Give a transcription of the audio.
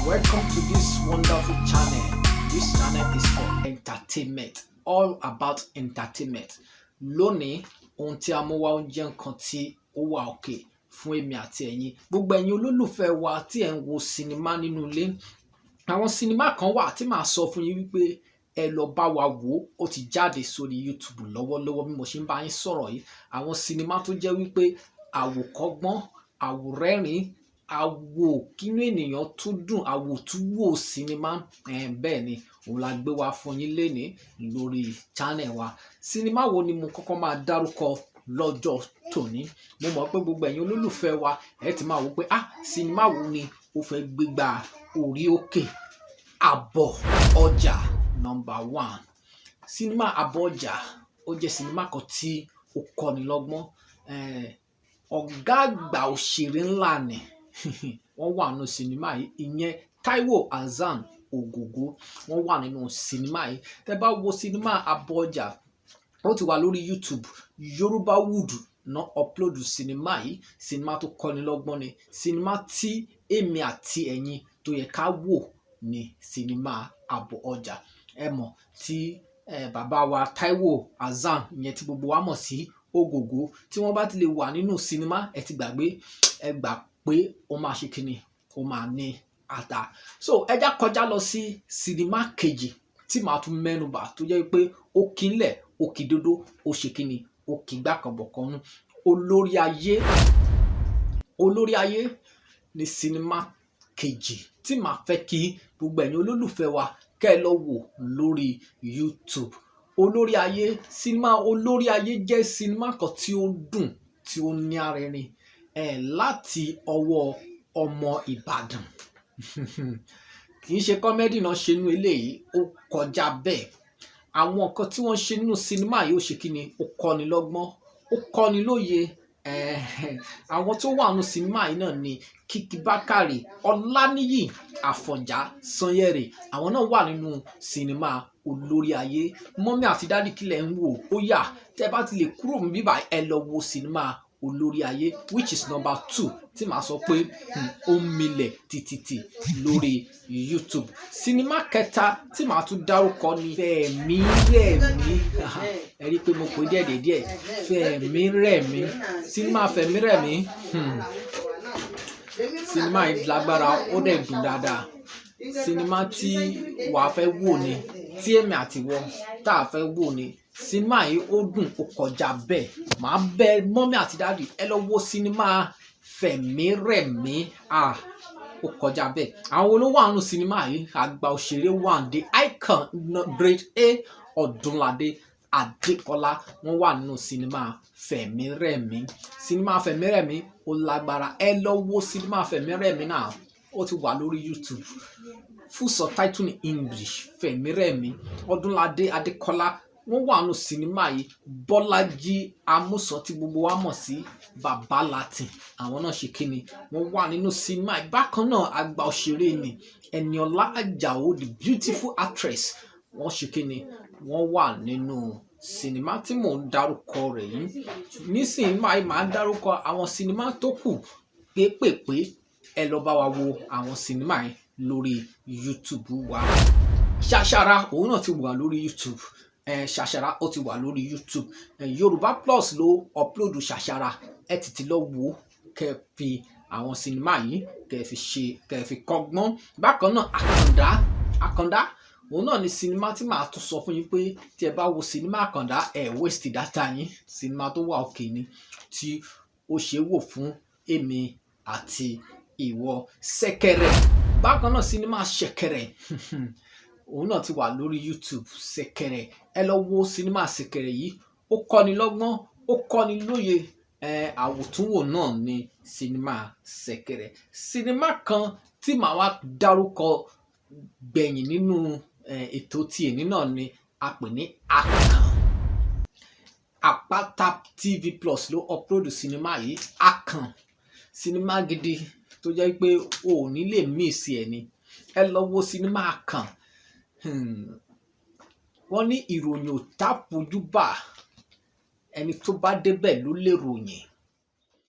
Welcome to this wonderful channel. This channel is for entertainment, all about entertainment. Lónìí, ohun tí a mú wá ó jẹ́ nǹkan tí ó wà òkè fún èmi àti ẹ̀yin. Gbogbo ẹ̀yin olólùfẹ́ wa tí ẹ̀ ń wo sinimá nínú ilé. Àwọn sinimá kan wà tí màá sọ fún yín wípé ẹ lọ bá wa wò ó ti jáde sórí YouTube lọ́wọ́lọ́wọ́ bí mo ṣe ń bá yín sọ̀rọ̀ yìí. Àwọn sinimá tó jẹ́ wípé àwòkọ́gbọ́n, àwòrẹ́rìn, àwò kínú ènìyàn tún dùn, àwòtúwò sinimá bẹ́ẹ̀ ni òun la gbé wá fún yín lénìí lórí channel wa. Sinimá wo ni mo kọ́kọ́ máa dárúkọ lọ́jọ́ tòní? Mo mọ̀ pé gbogbo ẹ̀yin olólùfẹ́ wa ẹ ti máa wò pé sinimá wo ni ó fẹ́ gbégbá orí òkè? Àbọ̀ ọjà number 1. Sinimá Àbọ̀ ọjà ó jẹ́ sinimá kan tí ó kọ́ni lọ́gbọ́n. Ọ̀gá àgbà òṣèré ńlá ni wọ́n wà nínú sinimá yìí, ìyẹn Taiwo Hassan Ogogo wọ́n wà nínú sinimá yìí. Tẹ́ bá wo sinimá Àbọ̀ ọjà ó ti wà lórí YouTube. Yoruba wood náà upload sinimá yìí. Sinimá tó kọ́ni lọ́gbọ́n ni. Sinimá tí èmi àti ẹ̀yin tó yẹ ká wò ni sinimá Àbọ̀ ọjà. Ẹ mọ̀ tí bàbá wa Taiwo Hassan ìyẹn tí gbogbo wa mọ̀ sí Ogogo tí wọ́n bá ti lè wà nínú sinimá ẹ ti gbàgbé ẹ gbà pé ó máa ṣe kíni ó máa ní ata. So ẹ já kọjá lọ sí sinimá kejì tí màá tún mẹ́nubà tó jẹ́ pé ó kínlẹ̀ ó kí dódó ó ṣe kíni ó kí gbàkànbọ̀kan. Olórí ayé ni sinimá kejì tí màá fẹ́ kí gbogbo ẹ̀yin olólùfẹ́ wa kẹ́ ẹ lọ wò lórí YouTube. Olórí ayé, sinimá Olórí ayé jẹ́ sinimá kan tí ó dùn tí ó ní arẹrin láti ọwọ́ ọmọ Ìbàdàn. Kì í ṣe kọ́mẹ́dì náà ṣe nínú eléyìí, ó kọjá bẹ́ẹ̀. Àwọn nǹkan tí wọ́n ṣe nínú sinimá yìí ó ṣe kíni ó kọ́ni lọ́gbọ́n, ó kọ́ni lóye. Àwọn tó wà nínú sinimá yìí náà ni Kiki Bákàrè, Ọláníyì Àfọ̀njá Sanyẹ̀rì. Àwọn náà wà nínú sinimá Olórí ayé. Mọ́mí àti dádì kílẹ̀ ń wò ó yá tẹ́ bá ti lè kúrò níbí báyìí ẹ lọ wo sinimá Olórí ayé which is number 2 tí màá sọ pé ó milẹ̀ títí lórí YouTube. Sinimá kẹta tí màá tún dárúkọ ni Fẹ̀mí Rẹ̀mí. Ẹ rí i pé mo pè díẹ̀. Fẹ̀mí Rẹ̀mí. Sinimá Fẹ̀mí Rẹ̀mí. Sinimá yìí lágbára ó dẹ̀ dùn dáadáa. Sinimá tí wàá fẹ́ wò ni, tí èmi àti wọ́n tá a fẹ́ wò ni. Sinimá yìí ó dùn ó kọjá bẹ́ẹ̀. Màá bẹ mọ́mí àti dáàdì ẹ lọ wo sinimá Fẹ̀mí Rẹ̀mí. Ó kọjá bẹ́ẹ̀. Àwọn olówó àánú sinimá yìí àgbà òṣèré wà ní icon grade A Ọdúnládé Adékọ́lá wọ́n wà nínú sinimá Fẹ̀mí Rẹ̀mí. Sinimá Fẹ̀mí Rẹ̀mí ó lágbára. Ẹ lọ wo sinimá Fẹ̀mí Rẹ̀mí náà. Ó ti wà lórí YouTube. Full subtitle in English. Fẹ̀mí Rẹ̀mí. Ọdúnládé Adékọ́lá wọ́n wà nínú sinimá yìí. Bọ́lájí Amúsàn tí gbogbo wa mọ̀ sí Bàbá Latin. Àwọn náà ṣe kíni wọ́n wà nínú sinimá yìí. Bákan náà àgbà òṣèré ni Ẹniọlá Àjàó the beautiful actress. Wọ́n ṣe kíni wọ́n wà nínú sinimá tí mò ń dárúkọ rẹ̀ yìí. Nísìnyí máa dárúkọ àwọn sinimá tó kù pépèpé. Ẹ lọ bá wa wo àwọn sinimá yìí lórí YouTube wa. Ṣàṣàrà òun náà ti wà lórí YouTube. Ṣàṣàrà ó ti wà lórí YouTube. Yoruba Plus ló upload Ṣàṣàrà. Ẹ tètè lọ wò kẹ́ fi àwọn sinimá yìí kẹ́ fi kọ́gbọ́n. Bákan náà Àkàndá òun náà ni sinimá tí màá tún sọ fún yín pé tí ẹ bá wo sinimá Àkàndá waste data yín. Sinimá tó wà òkè ni tí ó ṣe wò fún èmi àti ìwọ. Ṣẹ̀kẹ̀rẹ̀ bákan náà sinimá Ṣẹ̀kẹ̀rẹ̀ òun náà ti wà lórí YouTube. Ṣẹ̀kẹ̀rẹ̀ ẹ lọ wo sinimá Ṣẹ̀kẹ̀rẹ̀ yìí ó kọ́ni lọ́gbọ́n ó kọ́ni lóye. Àwòtúnwò náà ni sinimá Ṣẹ̀kẹ̀rẹ̀. Sinimá kan tí màá wá dárúkọ gbẹ̀yìn nínú ètò tí èní náà ni a pè ní Àkàn. Àpáta TV Plus ló upload sinimá yìí. Àkàn sinimá gidi tó jẹ́ pé o ò ní lè miss ẹ̀ ni. Ẹ lọ wo sinimá Àkàn. Wọ́n ní ìròyìn ò tá fojú bà, ẹni tó bá débẹ̀ ló lè ròyìn.